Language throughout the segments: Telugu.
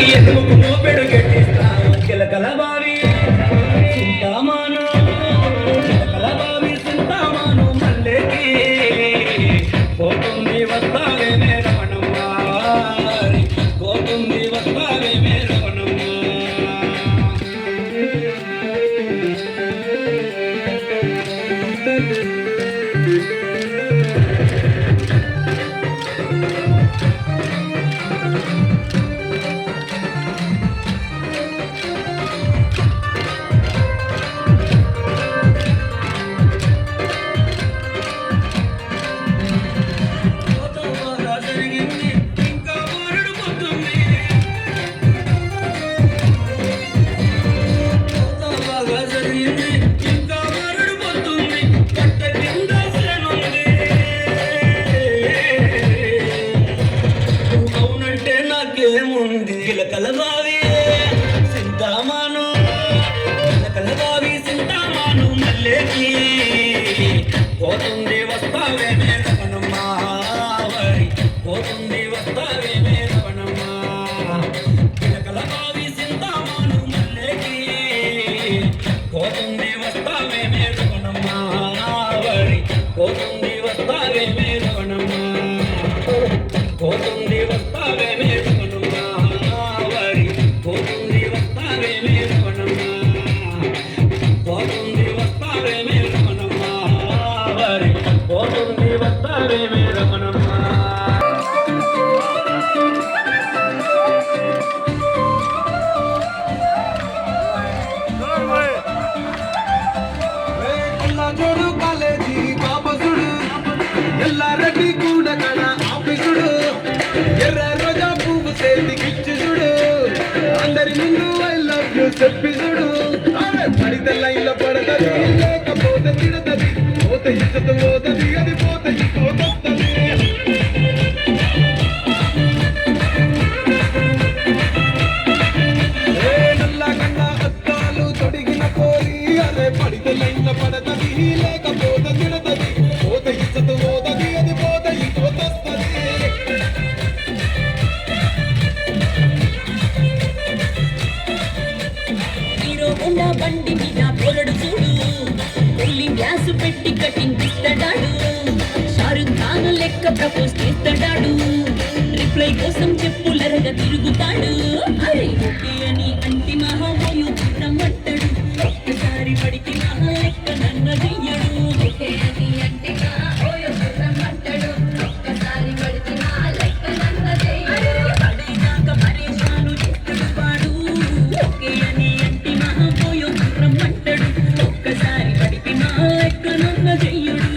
ఎదుగు మోపెడు గెట్టిస్తావు కిలకల బావి చింతామాను కిలకల బావి చింతామాను మల్లెకి పోతుంది వస్తావే రమణమ్మ పోతుంది వస్తావే రమణమ్మ ఏముంది కిలకల బావి సింతామాను కిలకల బావి సింతామాను మల్లేకి పోతుంది వస్తావే రమణమ్మ పోతుంది వస్తావే రమణమ్మ కిలకల బావి సింతామాను మల్లేకి పోతుంది వస్తావే రమణమ్మ పోతుంది వస్తావే రమణమ్మ పోతుంది వస్తావే చూడు కాలేజీ బాబసుడు ఎల్లారెడ్డి కూడా కడ ఆఫీసుడు ఎర్ర రోజా పువ్వు చేతికిచ్చి చూడు అందరి ముందు ఐ లవ్ యూ చెప్పి చూడు పడితే లైన్లో పడతది లేకపోతే తిడతది పోతే ఇచ్చత పోతది అది పోతే పోతది నల్లా కన్నా అద్దాలు తొడిగిన పోయి అదే పడితే లైన్లో పడతది లేకపోతే తిడతది పోతే ఇచ్చత పోతది అది పోతే పోతది బండి మీద పొలడు చూడు పెళ్లి గ్యాస్ పెట్టి కటింగ్ ఇస్తాడాడు షారుఖ్ ఖాన్ లెక్క ప్రపోజ్ చేస్తాడాడు రిప్లై కోసం చెప్పులరగా తిరుగుతాడు అరే ఓకే అని అంటి మహామయు రమ్మంటాడు ఒక్కసారి పడికి మహా లెక్క నన్ను చెయ్యడు ఓకే అని అంటే రమ్మంటాడు ఒక్కసారి పడికి మహా లెక్క నన్ను చెయ్యడు పడేదాక పరేషాను చేస్తాడు వాడు ఓకే అని అంటి మహామయు రమ్మంటాడు ఒక్కసారి పడికి మహా లెక్క నన్ను చెయ్యడు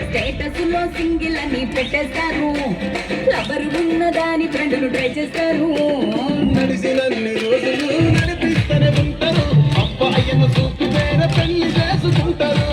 స్టేటస్ లో సింగిల్ అని పెట్టేస్తారు లవరు ఉన్నదాని ఫ్రెండ్ను ట్రై చేస్తారు నడిచినన్ని రోజులు నడిపిస్తూనే ఉంటారు అబ్బాయిను చూస్తూ వేరే పెళ్లి చేసుకుంటారు